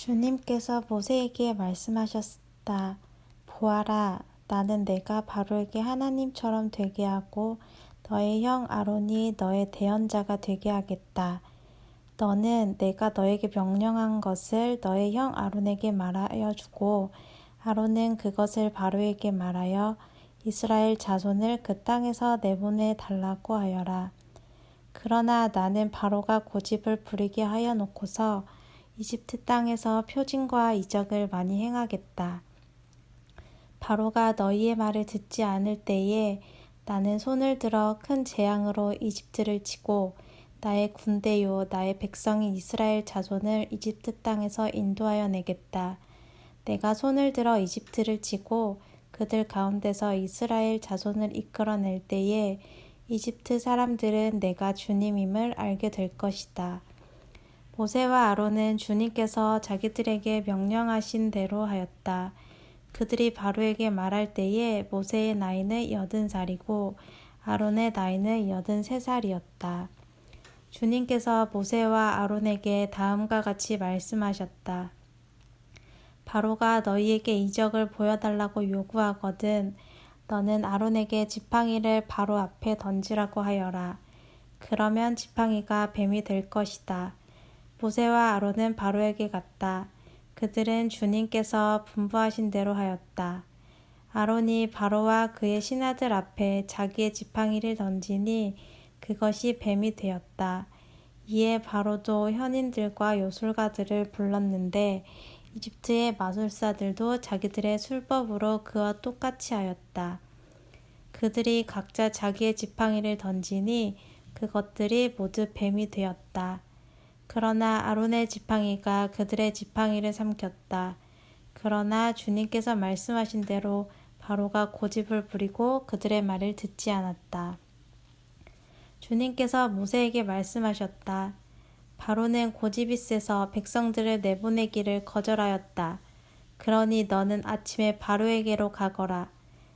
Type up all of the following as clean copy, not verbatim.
주님께서 모세에게 말씀하셨다. 보아라, 나는 내가 바로에게 하나님처럼 되게 하고 너의 형 아론이 너의 대언자가 되게 하겠다. 너는 내가 너에게 명령한 것을 너의 형 아론에게 말하여 주고 아론은 그것을 바로에게 말하여 이스라엘 자손을 그 땅에서 내보내 달라고 하여라. 그러나 나는 바로가 고집을 부리게 하여 놓고서 이집트 땅에서 표징과 이적을 많이 행하겠다. 바로가 너희의 말을 듣지 않을 때에 나는 손을 들어 큰 재앙으로 이집트를 치고 나의 군대요 나의 백성인 이스라엘 자손을 이집트 땅에서 인도하여 내겠다. 내가 손을 들어 이집트를 치고 그들 가운데서 이스라엘 자손을 이끌어낼 때에 이집트 사람들은 내가 주님임을 알게 될 것이다. 모세와 아론은 주님께서 자기들에게 명령하신 대로 하였다. 그들이 바로에게 말할 때에 모세의 나이는 80살이고 아론의 나이는 83살이었다. 주님께서 모세와 아론에게 다음과 같이 말씀하셨다. 바로가 너희에게 이적을 보여달라고 요구하거든 너는 아론에게 지팡이를 바로 앞에 던지라고 하여라. 그러면 지팡이가 뱀이 될 것이다. 모세와 아론은 바로에게 갔다. 그들은 주님께서 분부하신 대로 하였다. 아론이 바로와 그의 신하들 앞에 자기의 지팡이를 던지니 그것이 뱀이 되었다. 이에 바로도 현인들과 요술가들을 불렀는데 이집트의 마술사들도 자기들의 술법으로 그와 똑같이 하였다. 그들이 각자 자기의 지팡이를 던지니 그것들이 모두 뱀이 되었다. 그러나 아론의 지팡이가 그들의 지팡이를 삼켰다. 그러나 주님께서 말씀하신 대로 바로가 고집을 부리고 그들의 말을 듣지 않았다. 주님께서 모세에게 말씀하셨다. 바로는 고집이 세서 백성들을 내보내기를 거절하였다. 그러니 너는 아침에 바로에게로 가거라.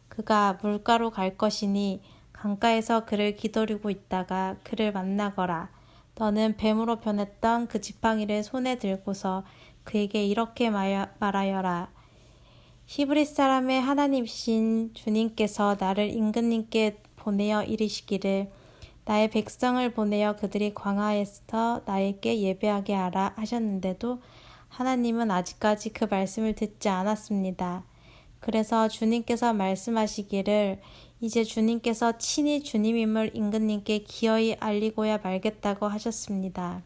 그가 물가로 갈 것이니 강가에서 그를 기다리고 있다가 그를 만나거라. 너는 뱀으로 변했던 그 지팡이를 손에 들고서 그에게 이렇게 말하여라. 히브리 사람의 하나님이신 주님께서 나를 임금님께 보내어 이르시기를 나의 백성을 보내어 그들이 광야에서 나에게 예배하게 하라 하셨는데도 하나님은 아직까지 그 말씀을 듣지 않았습니다. 그래서 주님께서 말씀하시기를 이제 주님께서 친히 주님임을 임금님께 기어이 알리고야 말겠다고 하셨습니다.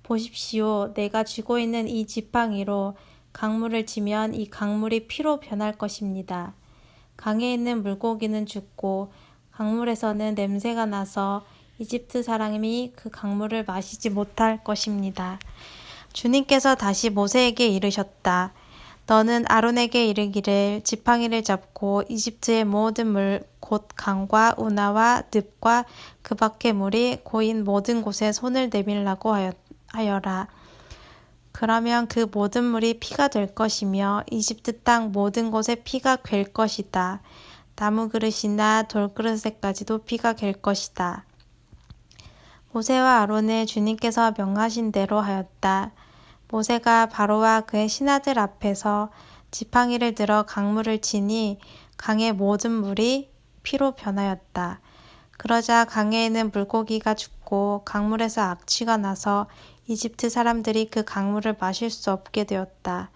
보십시오. 내가 쥐고 있는 이 지팡이로 강물을 치면 이 강물이 피로 변할 것입니다. 강에 있는 물고기는 죽고 강물에서는 냄새가 나서 이집트 사람이 그 강물을 마시지 못할 것입니다. 주님께서 다시 모세에게 이르셨다. 너는 아론에게 이르기를 지팡이를 잡고 이집트의 모든 물 곧 강과 운하와 늪과 그 밖의 물이 고인 모든 곳에 손을 내밀라고 하여라. 그러면 그 모든 물이 피가 될 것이며 이집트 땅 모든 곳에 피가 갤 것이다. 나무 그릇이나 돌그릇에까지도 피가 갤 것이다. 모세와 아론은 주님께서 명하신 대로 하였다. 모세가 바로와 그의 신하들 앞에서 지팡이를 들어 강물을 치니 강의 모든 물이 피로 변하였다. 그러자 강에 있는 물고기가 죽고 강물에서 악취가 나서 이집트 사람들이 그 강물을 마실 수 없게 되었다.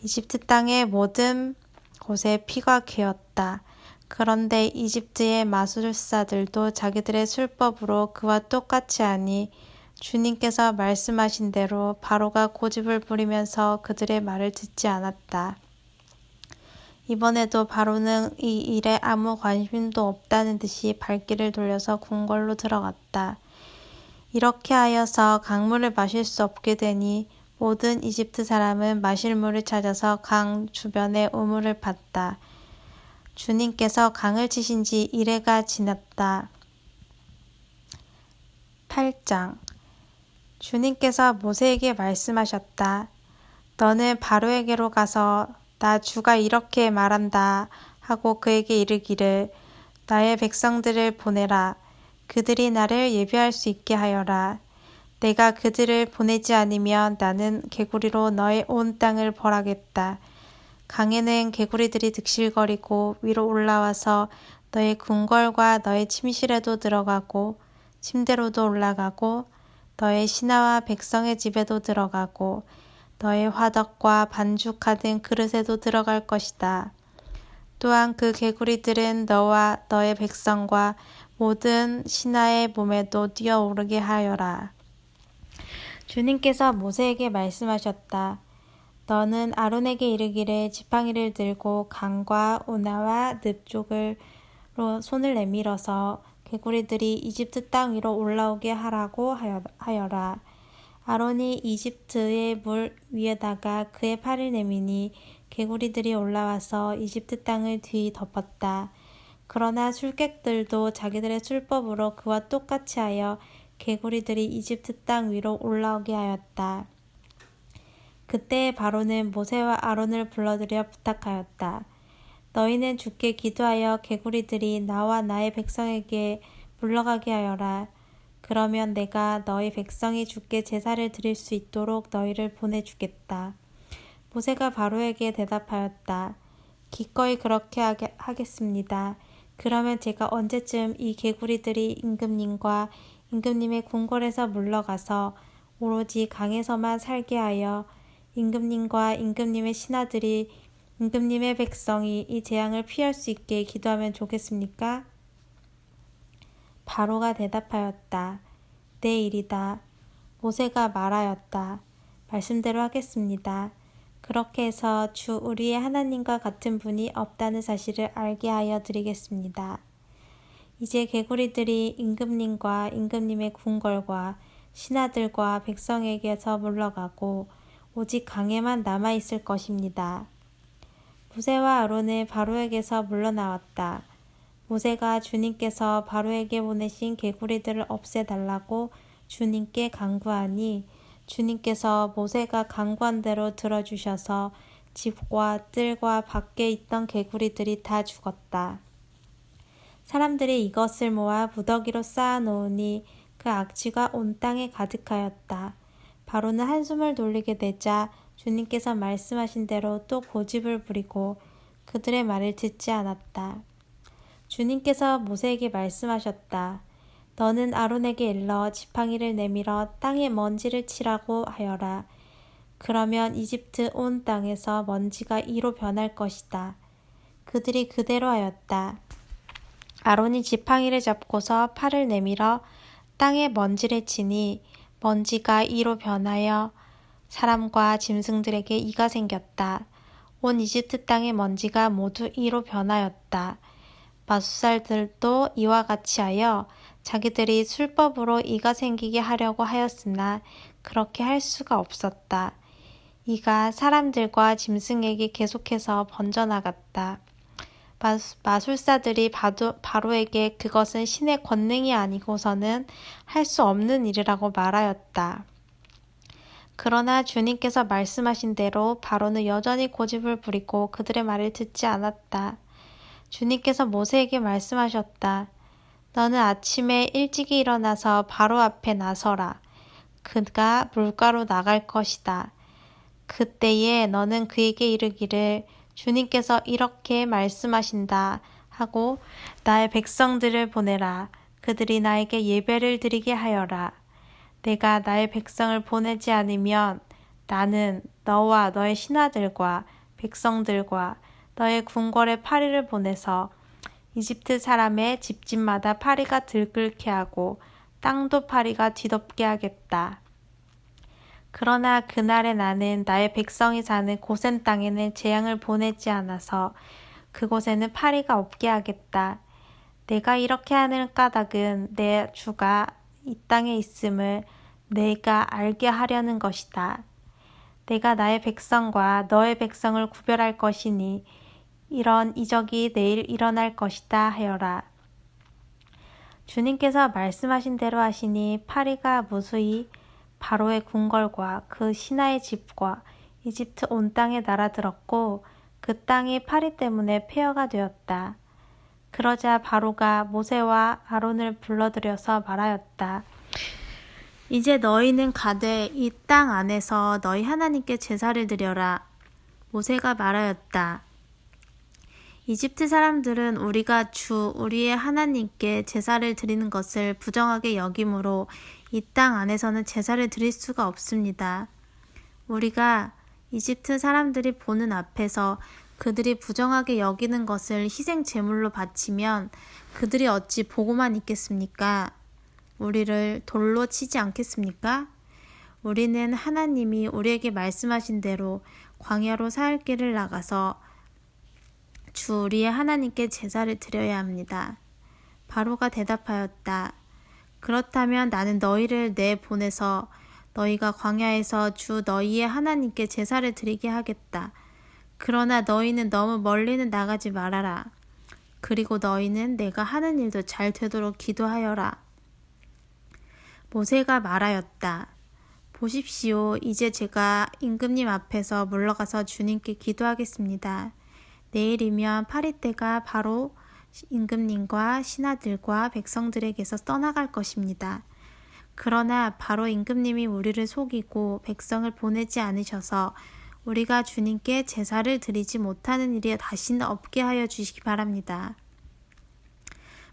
이집트 땅의 모든 곳에 피가 괴었다. 그런데 이집트의 마술사들도 자기들의 술법으로 그와 똑같이 하니 주님께서 말씀하신 대로 바로가 고집을 부리면서 그들의 말을 듣지 않았다. 이번에도 바로는 이 일에 아무 관심도 없다는 듯이 발길을 돌려서 궁궐로 들어갔다. 이렇게 하여서 강물을 마실 수 없게 되니 모든 이집트 사람은 마실 물을 찾아서 강 주변의 우물을 팠다. 주님께서 강을 치신 지 이래가 지났다. 8장 주님께서 모세에게 말씀하셨다. 너는 바로에게로 가서 나 주가 이렇게 말한다 하고 그에게 이르기를 나의 백성들을 보내라. 그들이 나를 예배할 수 있게 하여라. 내가 그들을 보내지 않으면 나는 개구리로 너의 온 땅을 벌하겠다. 강에는 개구리들이 득실거리고 위로 올라와서 너의 궁궐과 너의 침실에도 들어가고 침대로도 올라가고 너의 신하와 백성의 집에도 들어가고 너의 화덕과 반죽하던 그릇에도 들어갈 것이다. 또한 그 개구리들은 너와 너의 백성과 모든 신하의 몸에도 뛰어오르게 하여라. 주님께서 모세에게 말씀하셨다. 너는 아론에게 이르기를 지팡이를 들고 강과 운하와 늪 쪽으로 손을 내밀어서 개구리들이 이집트 땅 위로 올라오게 하라고 하여라. 아론이 이집트의 물 위에다가 그의 팔을 내미니 개구리들이 올라와서 이집트 땅을 뒤덮었다. 그러나 술객들도 자기들의 술법으로 그와 똑같이 하여 개구리들이 이집트 땅 위로 올라오게 하였다. 그때 바로는 모세와 아론을 불러들여 부탁하였다. 너희는 주께 기도하여 개구리들이 나와 나의 백성에게 물러가게 하여라. 그러면 내가 너희 백성이 주께 제사를 드릴 수 있도록 너희를 보내주겠다. 모세가 바로에게 대답하였다. 기꺼이 그렇게 하겠습니다. 그러면 제가 언제쯤 이 개구리들이 임금님과 임금님의 궁궐에서 물러가서 오로지 강에서만 살게 하여 임금님과 임금님의 신하들이 임금님의 백성이 이 재앙을 피할 수 있게 기도하면 좋겠습니까? 바로가 대답하였다. 내 일이다. 모세가 말하였다. 말씀대로 하겠습니다. 그렇게 해서 주 우리의 하나님과 같은 분이 없다는 사실을 알게 하여 드리겠습니다. 이제 개구리들이 임금님과 임금님의 궁궐과 신하들과 백성에게서 물러가고 오직 강에만 남아있을 것입니다. 모세와 아론은 바로에게서 물러나왔다. 모세가 주님께서 바로에게 보내신 개구리들을 없애달라고 주님께 간구하니 주님께서 모세가 간구한 대로 들어주셔서 집과 뜰과 밖에 있던 개구리들이 다 죽었다. 사람들이 이것을 모아 무더기로 쌓아놓으니 그 악취가 온 땅에 가득하였다. 바로는 한숨을 돌리게 되자 주님께서 말씀하신 대로 또 고집을 부리고 그들의 말을 듣지 않았다. 주님께서 모세에게 말씀하셨다. 너는 아론에게 일러 지팡이를 내밀어 땅에 먼지를 치라고 하여라. 그러면 이집트 온 땅에서 먼지가 이로 변할 것이다. 그들이 그대로 하였다. 아론이 지팡이를 잡고서 팔을 내밀어 땅에 먼지를 치니 먼지가 이로 변하여 사람과 짐승들에게 이가 생겼다. 온 이집트 땅의 먼지가 모두 이로 변하였다. 마술사들도 이와 같이 하여 자기들이 술법으로 이가 생기게 하려고 하였으나 그렇게 할 수가 없었다. 이가 사람들과 짐승에게 계속해서 번져나갔다. 마술사들이 바로에게 그것은 신의 권능이 아니고서는 할 수 없는 일이라고 말하였다. 그러나 주님께서 말씀하신 대로 바로는 여전히 고집을 부리고 그들의 말을 듣지 않았다. 주님께서 모세에게 말씀하셨다. 너는 아침에 일찍이 일어나서 바로 앞에 나서라. 그가 물가로 나갈 것이다. 그때에 너는 그에게 이르기를 주님께서 이렇게 말씀하신다 하고 나의 백성들을 보내라. 그들이 나에게 예배를 드리게 하여라. 내가 나의 백성을 보내지 않으면 나는 너와 너의 신하들과 백성들과 너의 궁궐에 파리를 보내서 이집트 사람의 집집마다 파리가 들끓게 하고 땅도 파리가 뒤덮게 하겠다. 그러나 그날에 나는 나의 백성이 사는 고센 땅에는 재앙을 보내지 않아서 그곳에는 파리가 없게 하겠다. 내가 이렇게 하는 까닭은 내 주가 이 땅에 있음을 내가 알게 하려는 것이다. 내가 나의 백성과 너의 백성을 구별할 것이니 이런 이적이 내일 일어날 것이다 하여라. 주님께서 말씀하신 대로 하시니 파리가 무수히 바로의 궁궐과 그 신하의 집과 이집트 온 땅에 날아들었고 그 땅이 파리 때문에 폐허가 되었다. 그러자 바로가 모세와 아론을 불러들여서 말하였다. 이제 너희는 가되 이 땅 안에서 너희 하나님께 제사를 드려라. 모세가 말하였다. 이집트 사람들은 우리가 주 우리의 하나님께 제사를 드리는 것을 부정하게 여기므로 이 땅 안에서는 제사를 드릴 수가 없습니다. 우리가 이집트 사람들이 보는 앞에서 그들이 부정하게 여기는 것을 희생 제물로 바치면 그들이 어찌 보고만 있겠습니까? 우리를 돌로 치지 않겠습니까? 우리는 하나님이 우리에게 말씀하신 대로 광야로 살 길을 나가서 주 우리의 하나님께 제사를 드려야 합니다. 바로가 대답하였다. 그렇다면 나는 너희를 내보내서 너희가 광야에서 주 너희의 하나님께 제사를 드리게 하겠다. 그러나 너희는 너무 멀리는 나가지 말아라. 그리고 너희는 내가 하는 일도 잘 되도록 기도하여라. 모세가 말하였다. 보십시오. 이제 제가 임금님 앞에서 물러가서 주님께 기도하겠습니다. 내일이면 파리떼가 바로 임금님과 신하들과 백성들에게서 떠나갈 것입니다. 그러나 바로 임금님이 우리를 속이고 백성을 보내지 않으셔서 우리가 주님께 제사를 드리지 못하는 일이 다시는 없게 하여 주시기 바랍니다.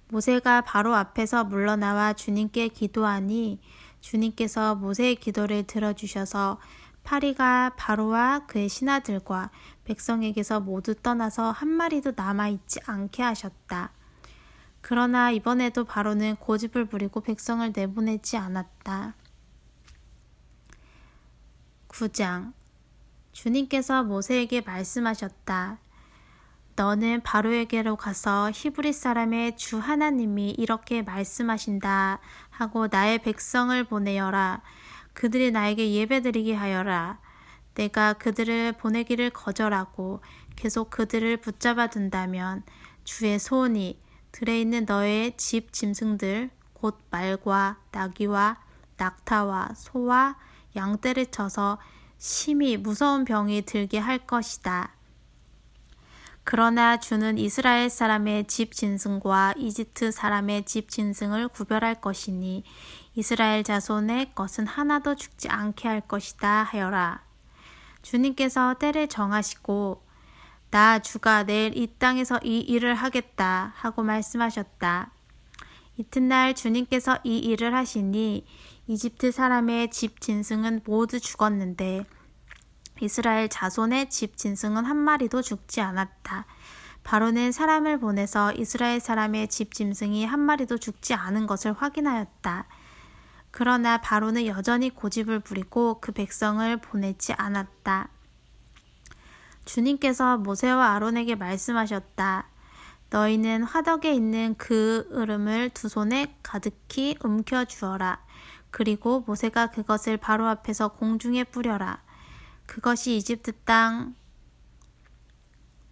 모세가 바로 앞에서 물러나와 주님께 기도하니 주님께서 모세의 기도를 들어주셔서 파리가 바로와 그의 신하들과 백성에게서 모두 떠나서 한 마리도 남아있지 않게 하셨다. 그러나 이번에도 바로는 고집을 부리고 백성을 내보내지 않았다. 9장. 주님께서 모세에게 말씀하셨다. 너는 바로에게로 가서 히브리 사람의 주 하나님이 이렇게 말씀하신다 하고 나의 백성을 보내어라. 그들이 나에게 예배드리게 하여라. 내가 그들을 보내기를 거절하고 계속 그들을 붙잡아 둔다면 주의 손이 들에 있는 너의 집 짐승들 곧 말과 나귀와 낙타와 소와 양떼를 쳐서 심히 무서운 병이 들게 할 것이다. 그러나 주는 이스라엘 사람의 집 짐승과 이집트 사람의 집 짐승을 구별할 것이니 이스라엘 자손의 것은 하나도 죽지 않게 할 것이다 하여라. 주님께서 때를 정하시고 나 주가 내일 이 땅에서 이 일을 하겠다 하고 말씀하셨다. 이튿날 주님께서 이 일을 하시니 이집트 사람의 집 짐승은 모두 죽었는데 이스라엘 자손의 집 짐승은 한 마리도 죽지 않았다. 바로는 사람을 보내서 이스라엘 사람의 집 짐승이 한 마리도 죽지 않은 것을 확인하였다. 그러나 바로는 여전히 고집을 부리고 그 백성을 보내지 않았다. 주님께서 모세와 아론에게 말씀하셨다. 너희는 화덕에 있는 그 으름을 두 손에 가득히 움켜주어라. 그리고 모세가 그것을 바로 앞에서 공중에 뿌려라. 그것이 이집트 땅,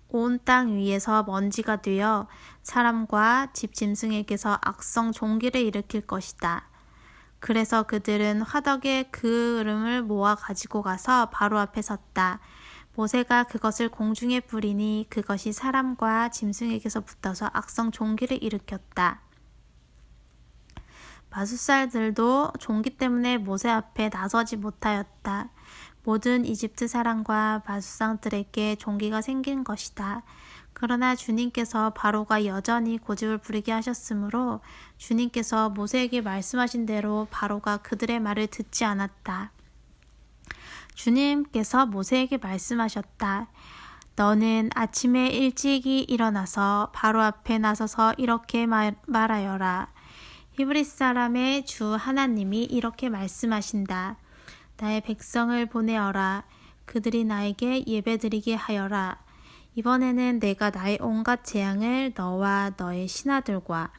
온 땅 위에서 먼지가 되어 사람과 집 짐승에게서 악성 종기를 일으킬 것이다. 그래서 그들은 화덕에 그 으름을 모아 가지고 가서 바로 앞에 섰다. 모세가 그것을 공중에 뿌리니 그것이 사람과 짐승에게서 붙어서 악성 종기를 일으켰다. 마술사들도 종기 때문에 모세 앞에 나서지 못하였다. 모든 이집트 사람과 마술사들에게 종기가 생긴 것이다. 그러나 주님께서 바로가 여전히 고집을 부리게 하셨으므로 주님께서 모세에게 말씀하신 대로 바로가 그들의 말을 듣지 않았다. 주님께서 모세에게 말씀하셨다. 너는 아침에 일찍이 일어나서 바로 앞에 나서서 이렇게 말하여라. 히브리 사람의 주 하나님이 이렇게 말씀하신다. 나의 백성을 보내어라. 그들이 나에게 예배드리게 하여라. 이번에는 내가 나의 온갖 재앙을 너와 너의 신하들과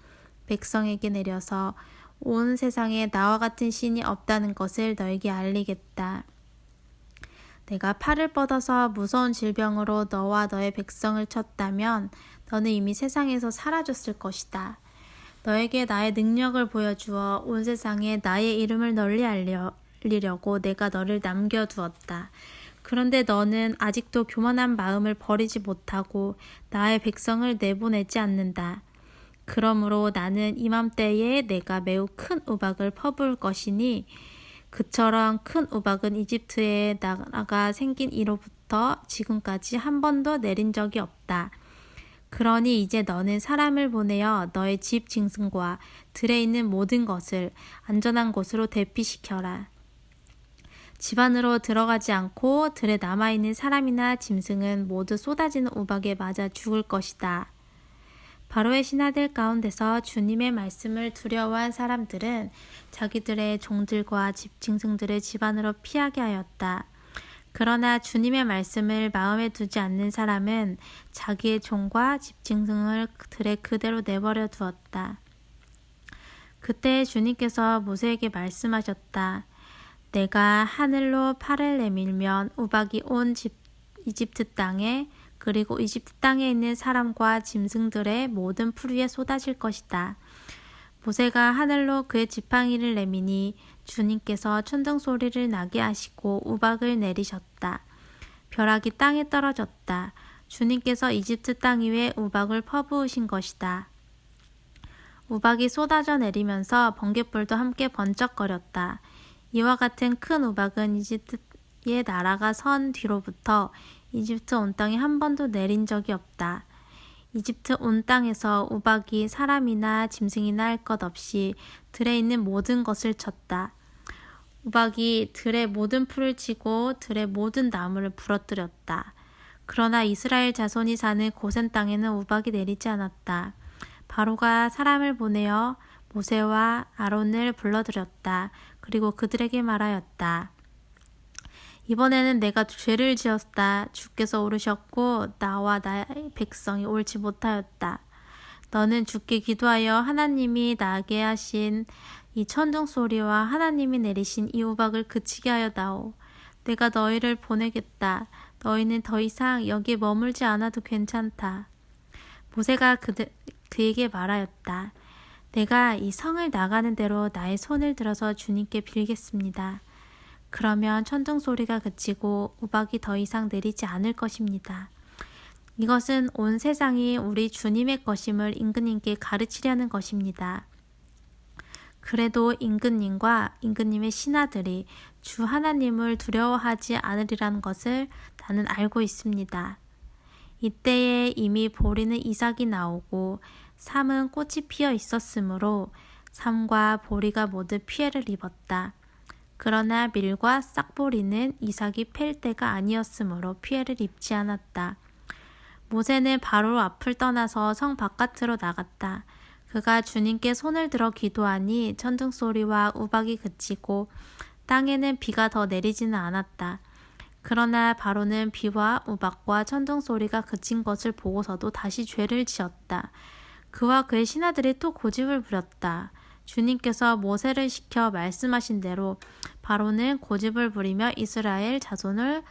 백성에게 내려서 온 세상에 나와 같은 신이 없다는 것을 너에게 알리겠다. 내가 팔을 뻗어서 무서운 질병으로 너와 너의 백성을 쳤다면 너는 이미 세상에서 사라졌을 것이다. 너에게 나의 능력을 보여주어 온 세상에 나의 이름을 널리 알리려고 내가 너를 남겨두었다. 그런데 너는 아직도 교만한 마음을 버리지 못하고 나의 백성을 내보내지 않는다. 그러므로 나는 이맘때에 내가 매우 큰 우박을 퍼부을 것이니 그처럼 큰 우박은 이집트에 나라가 생긴 이로부터 지금까지 한 번도 내린 적이 없다. 그러니 이제 너는 사람을 보내어 너의 집 짐승과 들에 있는 모든 것을 안전한 곳으로 대피시켜라. 집 안으로 들어가지 않고 들에 남아있는 사람이나 짐승은 모두 쏟아지는 우박에 맞아 죽을 것이다. 바로의 신하들 가운데서 주님의 말씀을 두려워한 사람들은 자기들의 종들과 집 짐승들을 집 안으로 피하게 하였다. 그러나 주님의 말씀을 마음에 두지 않는 사람은 자기의 종과 집 짐승을 들에 그대로 내버려 두었다. 그때 주님께서 모세에게 말씀하셨다. 내가 하늘로 팔을 내밀면 우박이 온 이집트 땅에 그리고 이집트 땅에 있는 사람과 짐승들의 모든 풀 위에 쏟아질 것이다. 모세가 하늘로 그의 지팡이를 내미니 주님께서 천둥 소리를 나게 하시고 우박을 내리셨다. 벼락이 땅에 떨어졌다. 주님께서 이집트 땅 위에 우박을 퍼부으신 것이다. 우박이 쏟아져 내리면서 번갯불도 함께 번쩍거렸다. 이와 같은 큰 우박은 이집트의 나라가 선 뒤로부터 이집트 온 땅에 한 번도 내린 적이 없다. 이집트 온 땅에서 우박이 사람이나 짐승이나 할 것 없이 들에 있는 모든 것을 쳤다. 우박이 들의 모든 풀을 치고 들의 모든 나무를 부러뜨렸다. 그러나 이스라엘 자손이 사는 고센 땅에는 우박이 내리지 않았다. 바로가 사람을 보내어 모세와 아론을 불러들였다. 그리고 그들에게 말하였다. 이번에는 내가 죄를 지었다. 주께서 오르셨고 나와 나의 백성이 옳지 못하였다. 너는 주께 기도하여 하나님이 나게 하신 이 천둥 소리와 하나님이 내리신 이 우박을 그치게 하여 다오. 내가 너희를 보내겠다. 너희는 더 이상 여기에 머물지 않아도 괜찮다. 모세가 그에게 말하였다. 내가 이 성을 나가는 대로 나의 손을 들어서 주님께 빌겠습니다. 그러면 천둥 소리가 그치고 우박이 더 이상 내리지 않을 것입니다. 이것은 온 세상이 우리 주님의 것임을 임금님께 가르치려는 것입니다. 그래도 임금님과 임금님의 신하들이 주 하나님을 두려워하지 않으리라는 것을 나는 알고 있습니다. 이때에 이미 보리는 이삭이 나오고 삼은 꽃이 피어 있었으므로 삼과 보리가 모두 피해를 입었다. 그러나 밀과 싹보리는 이삭이 팰 때가 아니었으므로 피해를 입지 않았다. 모세는 바로 앞을 떠나서 성 바깥으로 나갔다. 그가 주님께 손을 들어 기도하니 천둥 소리와 우박이 그치고 땅에는 비가 더 내리지는 않았다. 그러나 바로는 비와 우박과 천둥 소리가 그친 것을 보고서도 다시 죄를 지었다. 그와 그의 신하들이 또 고집을 부렸다. 주님께서 모세를 시켜 말씀하신 대로 바로는 고집을 부리며 이스라엘 자손을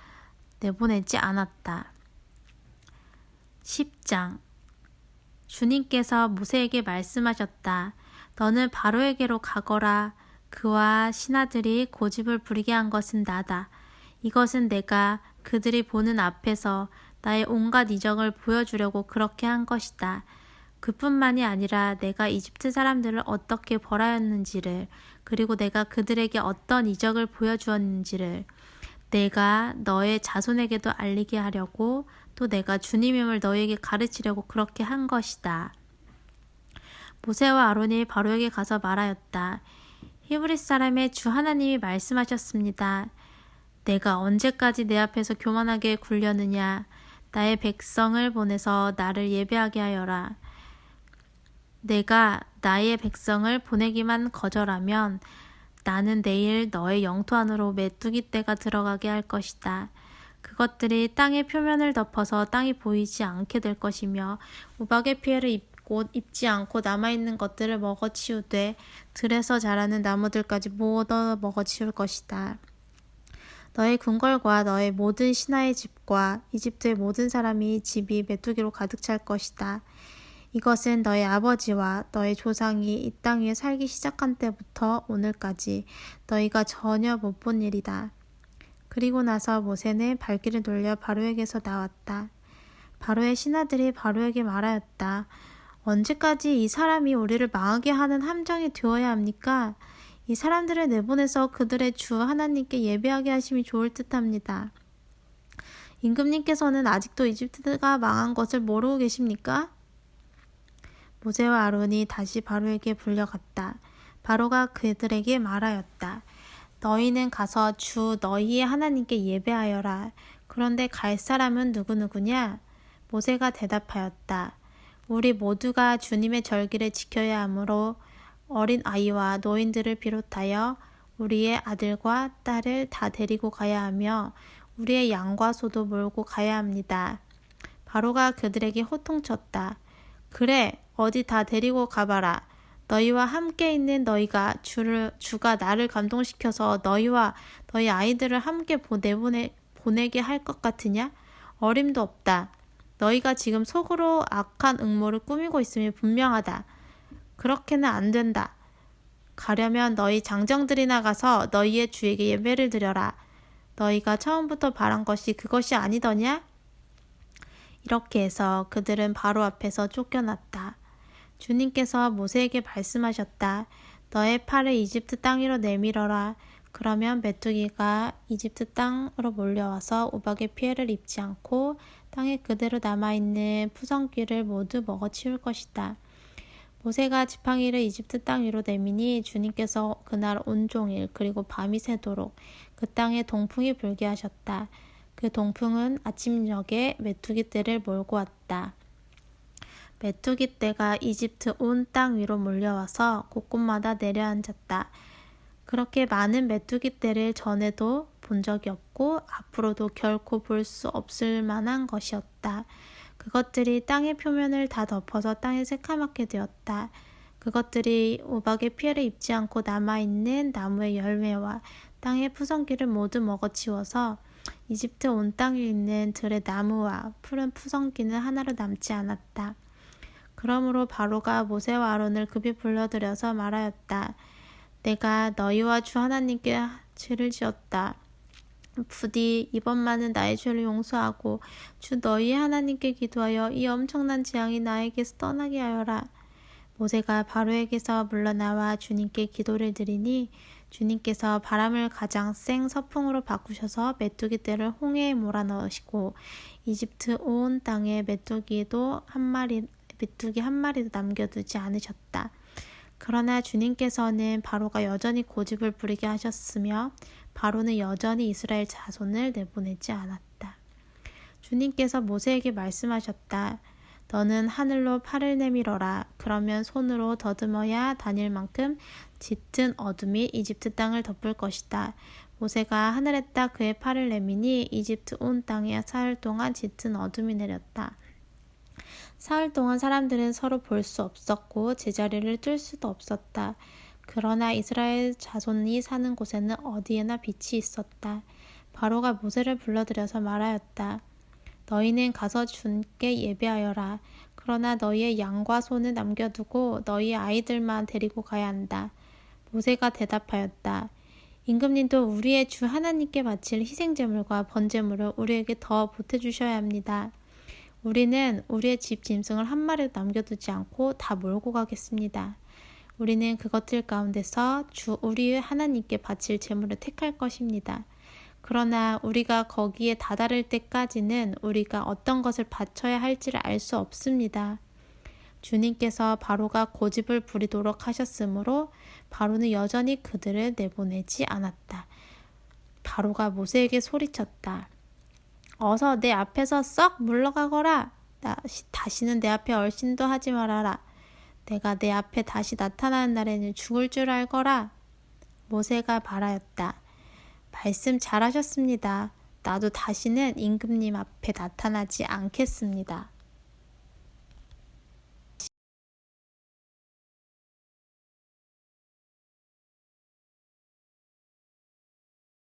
내보내지 않았다. 10장 주님께서 모세에게 말씀하셨다. 너는 바로에게로 가거라. 그와 신하들이 고집을 부리게 한 것은 나다. 이것은 내가 그들이 보는 앞에서 나의 온갖 이적을 보여주려고 그렇게 한 것이다. 그뿐만이 아니라 내가 이집트 사람들을 어떻게 벌하였는지를 그리고 내가 그들에게 어떤 이적을 보여주었는지를 내가 너의 자손에게도 알리게 하려고 또 내가 주님임을 너에게 가르치려고 그렇게 한 것이다. 모세와 아론이 바로에게 가서 말하였다. 히브리 사람의 주 하나님이 말씀하셨습니다. 내가 언제까지 내 앞에서 교만하게 굴려느냐. 나의 백성을 보내서 나를 예배하게 하여라. 내가 나의 백성을 보내기만 거절하면 나는 내일 너의 영토 안으로 메뚜기 떼가 들어가게 할 것이다. 그것들이 땅의 표면을 덮어서 땅이 보이지 않게 될 것이며 우박의 피해를 입지 않고 남아있는 것들을 먹어치우되 들에서 자라는 나무들까지 모두 먹어치울 것이다. 너의 궁궐과 너의 모든 신하의 집과 이집트의 모든 사람이 집이 메뚜기로 가득 찰 것이다. 이것은 너의 아버지와 너의 조상이 이 땅 위에 살기 시작한 때부터 오늘까지 너희가 전혀 못 본 일이다. 그리고 나서 모세는 발길을 돌려 바로에게서 나왔다. 바로의 신하들이 바로에게 말하였다. 언제까지 이 사람이 우리를 망하게 하는 함정이 되어야 합니까? 이 사람들을 내보내서 그들의 주 하나님께 예배하게 하심이 좋을 듯합니다. 임금님께서는 아직도 이집트가 망한 것을 모르고 계십니까? 모세와 아론이 다시 바로에게 불려갔다. 바로가 그들에게 말하였다. 너희는 가서 주 너희의 하나님께 예배하여라. 그런데 갈 사람은 누구누구냐? 모세가 대답하였다. 우리 모두가 주님의 절기를 지켜야 하므로 어린 아이와 노인들을 비롯하여 우리의 아들과 딸을 다 데리고 가야 하며 우리의 양과 소도 몰고 가야 합니다. 바로가 그들에게 호통쳤다. 그래, 어디 다 데리고 가봐라. 너희와 함께 있는 너희가 주가 나를 감동시켜서 너희와 너희 아이들을 함께 보내게 할 것 같으냐? 어림도 없다. 너희가 지금 속으로 악한 음모를 꾸미고 있음이 분명하다. 그렇게는 안 된다. 가려면 너희 장정들이 나가서 너희의 주에게 예배를 드려라. 너희가 처음부터 바란 것이 그것이 아니더냐? 이렇게 해서 그들은 바로 앞에서 쫓겨났다. 주님께서 모세에게 말씀하셨다. 너의 팔을 이집트 땅 위로 내밀어라. 그러면 메뚜기가 이집트 땅으로 몰려와서 우박의 피해를 입지 않고 땅에 그대로 남아있는 푸성귀를 모두 먹어치울 것이다. 모세가 지팡이를 이집트 땅 위로 내미니 주님께서 그날 온종일 그리고 밤이 새도록 그 땅에 동풍이 불게 하셨다. 그 동풍은 아침녘에 메뚜기 떼를 몰고 왔다. 메뚜기 떼가 이집트 온 땅 위로 몰려와서 곳곳마다 내려앉았다. 그렇게 많은 메뚜기 떼를 전에도 본 적이 없고 앞으로도 결코 볼 수 없을 만한 것이었다. 그것들이 땅의 표면을 다 덮어서 땅에 새카맣게 되었다. 그것들이 우박의 피해를 입지 않고 남아있는 나무의 열매와 땅의 푸성귀를 모두 먹어치워서 이집트 온 땅에 있는 들의 나무와 푸른 푸성귀는 하나로 남지 않았다. 그러므로 바로가 모세와 아론을 급히 불러들여서 말하였다. 내가 너희와 주 하나님께 죄를 지었다. 부디 이번만은 나의 죄를 용서하고 주 너희 하나님께 기도하여 이 엄청난 재앙이 나에게서 떠나게 하여라. 모세가 바로에게서 물러나와 주님께 기도를 드리니 주님께서 바람을 가장 센 서풍으로 바꾸셔서 메뚜기 떼를 홍해에 몰아넣으시고 이집트 온 땅에 메뚜기 한 마리도 남겨두지 않으셨다. 그러나 주님께서는 바로가 여전히 고집을 부리게 하셨으며 바로는 여전히 이스라엘 자손을 내보내지 않았다. 주님께서 모세에게 말씀하셨다. 너는 하늘로 팔을 내밀어라. 그러면 손으로 더듬어야 다닐 만큼 짙은 어둠이 이집트 땅을 덮을 것이다. 모세가 하늘에다 그의 팔을 내미니 이집트 온 땅에 사흘 동안 짙은 어둠이 내렸다. 사흘 동안 사람들은 서로 볼 수 없었고 제자리를 뜰 수도 없었다. 그러나 이스라엘 자손이 사는 곳에는 어디에나 빛이 있었다. 바로가 모세를 불러들여서 말하였다. 너희는 가서 주께 예배하여라. 그러나 너희의 양과 소는 남겨두고 너희의 아이들만 데리고 가야 한다. 모세가 대답하였다. 임금님도 우리의 주 하나님께 바칠 희생제물과 번제물을 우리에게 더 보태주셔야 합니다. 우리는 우리의 집 짐승을 한 마리도 남겨두지 않고 다 몰고 가겠습니다. 우리는 그것들 가운데서 주 우리의 하나님께 바칠 제물을 택할 것입니다. 그러나 우리가 거기에 다다를 때까지는 우리가 어떤 것을 바쳐야 할지를 알 수 없습니다. 주님께서 바로가 고집을 부리도록 하셨으므로 바로는 여전히 그들을 내보내지 않았다. 바로가 모세에게 소리쳤다. 어서 내 앞에서 썩 물러가거라. 다시는 내 앞에 얼씬도 하지 말아라. 내가 내 앞에 다시 나타나는 날에는 죽을 줄 알거라. 모세가 말하였다. 말씀 잘하셨습니다. 나도 다시는 임금님 앞에 나타나지 않겠습니다.